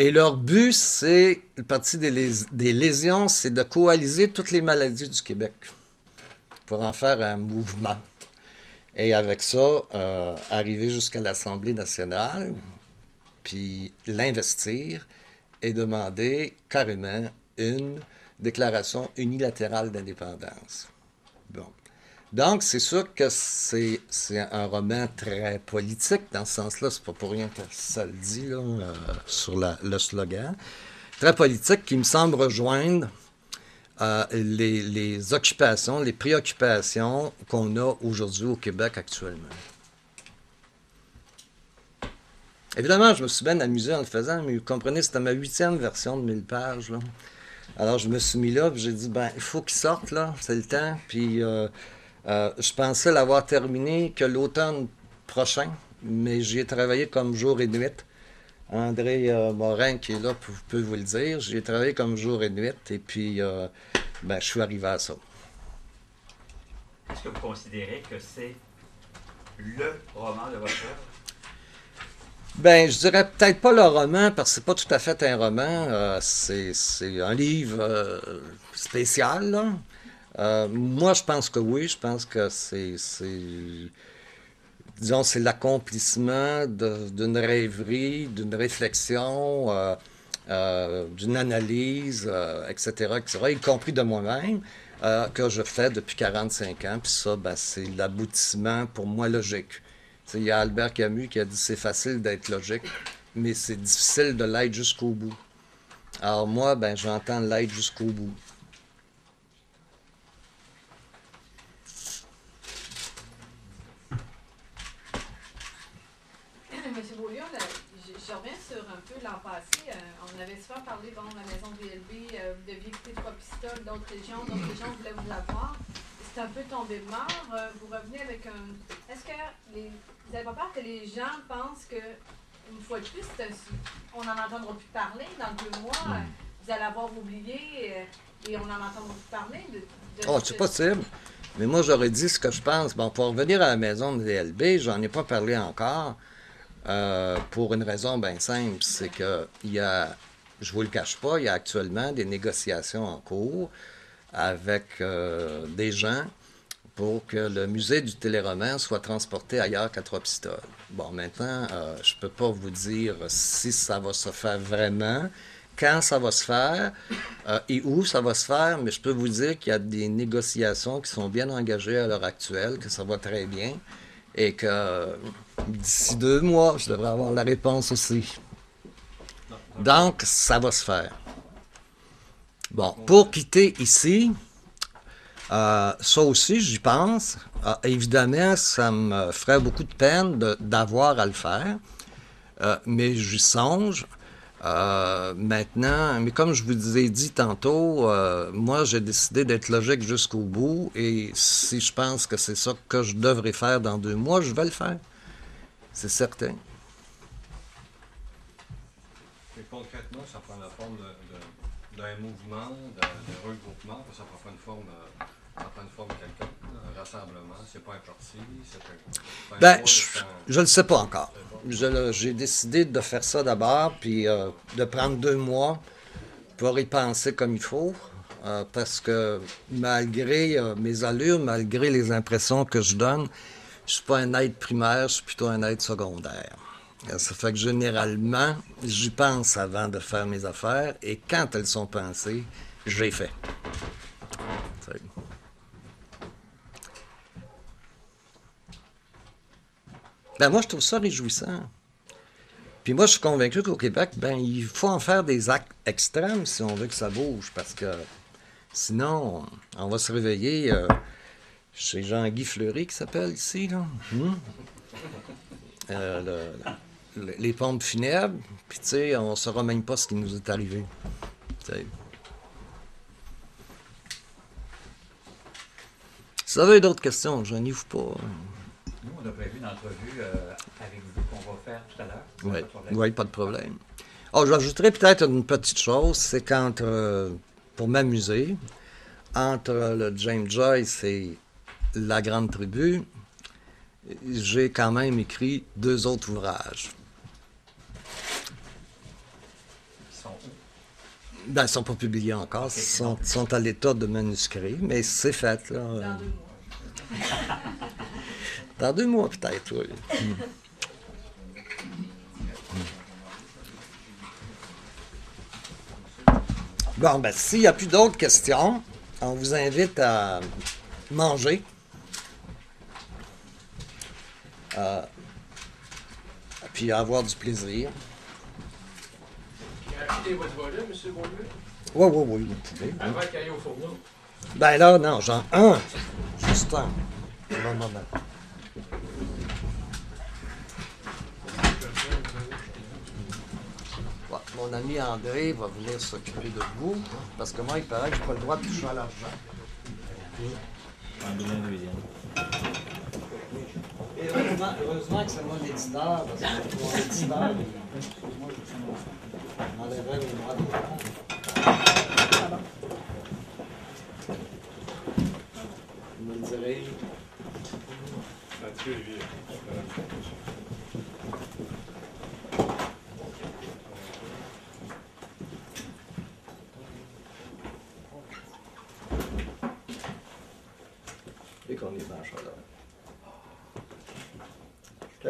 Et leur but, c'est, le Parti des lésions, c'est de coaliser toutes les maladies du Québec pour en faire un mouvement. Et avec ça, arriver jusqu'à l'Assemblée nationale, puis l'investir et demander carrément une déclaration unilatérale d'indépendance. Bon. Donc, c'est sûr que c'est un roman très politique dans ce sens-là. C'est pas pour rien que ça le dit là, sur le slogan. Très politique qui me semble rejoindre les occupations, les préoccupations qu'on a aujourd'hui au Québec actuellement. Évidemment, je me suis bien amusé en le faisant, mais vous comprenez, c'était ma 8e version de 1000 pages. Là. Alors, je me suis mis là, puis j'ai dit, ben, il faut qu'il sorte, là, c'est le temps. Puis, je pensais l'avoir terminé que l'automne prochain, mais j'y ai travaillé comme jour et nuit. André Morin, qui est là, peut vous le dire. J'y ai travaillé comme jour et nuit, et puis, ben, je suis arrivé à ça. Est-ce que vous considérez que c'est le roman de votre œuvre? Ben, je dirais peut-être pas le roman, parce que c'est pas tout à fait un roman. C'est un livre spécial, là. Moi, je pense que oui. Je pense que disons, c'est l'accomplissement d'une rêverie, d'une réflexion, d'une analyse, etc., etc., y compris de moi-même, que je fais depuis 45 ans. Puis ça, ben, c'est l'aboutissement pour moi logique. Il y a Albert Camus qui a dit c'est facile d'être logique, mais c'est difficile de l'être jusqu'au bout. Alors moi, ben, j'entends l'être jusqu'au bout. Monsieur Beaulieu, je reviens sur un peu l'an passé. On avait souvent parlé, bon, la maison VLB, vous deviez écouter Trois Pistoles, d'autres régions voulaient vous avoir. C'est un peu tombé de mort. Vous revenez avec un. Est-ce que vous n'avez pas peur que les gens pensent que, une fois de plus, on n'en entendra plus parler dans 2 mois, vous allez avoir oublié et on n'en entendra plus parler Oh, c'est possible. Mais moi, j'aurais dit ce que je pense. Bon, pour revenir à la maison de VLB, j'en ai pas parlé encore. Pour une raison bien simple, c'est que je vous le cache pas, il y a actuellement des négociations en cours avec des gens pour que le musée du Téléroman soit transporté ailleurs qu'à Trois-Pistoles. Bon, maintenant, je peux pas vous dire si ça va se faire vraiment, quand ça va se faire et où ça va se faire, mais je peux vous dire qu'il y a des négociations qui sont bien engagées à l'heure actuelle, que ça va très bien et que d'ici 2 mois, je devrais avoir la réponse aussi. Donc, ça va se faire. Bon, pour quitter ici, ça aussi, j'y pense. Évidemment, ça me ferait beaucoup de peine d'avoir à le faire, mais j'y songe. Maintenant, mais comme je vous ai dit tantôt, moi j'ai décidé d'être logique jusqu'au bout et si je pense que c'est ça que je devrais faire dans 2 mois, je vais le faire. C'est certain. Et concrètement, ça prend la forme d'un mouvement, d'un regroupement, ça prend pas une forme quelconque, un rassemblement, c'est pas un parti, c'est pas un Ben, groupe, je ne le sais pas encore. J'ai décidé de faire ça d'abord, puis de prendre 2 mois pour y penser comme il faut, parce que malgré mes allures, malgré les impressions que je donne, je suis pas un être primaire, je suis plutôt un être secondaire. Ça fait que généralement, j'y pense avant de faire mes affaires, et quand elles sont pensées, j'ai fait. C'est... Ben moi, je trouve ça réjouissant. Puis moi, je suis convaincu qu'au Québec, ben, il faut en faire des actes extrêmes si on veut que ça bouge, parce que sinon, on va se réveiller chez Jean-Guy Fleury qui s'appelle ici, là. Les pompes funèbres, puis tu sais, on ne saura même pas ce qui nous est arrivé. T'sais. Si vous avez d'autres questions, je n'y ouvre pas. Nous, on a prévu une entrevue avec vous qu'on va faire tout à l'heure. Oui, pas de problème. Oh, j'ajouterais peut-être une petite chose, c'est qu'entre, pour m'amuser, entre le James Joyce et La Grande Tribu, j'ai quand même écrit 2 autres ouvrages. sont où? Ben, ils ne sont pas publiés encore. Ils sont à l'état de manuscrit, mais c'est fait, là. Dans 2 mois. Dans 2 mois, peut-être, oui. Bon, ben, s'il n'y a plus d'autres questions, on vous invite à manger. Puis à avoir du plaisir. Achetez votre volet, M. Beaulieu, Oui, oui, oui, vous pouvez. avant qu'il aille au fourneau. Ben là, non, j'en un. Juste un. Un moment. Ouais, mon ami André va venir s'occuper de vous, parce que moi, il paraît que je n'ai pas le droit de toucher à l'argent. Et heureusement que c'est moi l'éditeur, parce que mon éditeur, il enlèverait les droits d'auteur. Vous me le direz. Mathieu, lui. Dès qu'on est dans le chaleur. OK?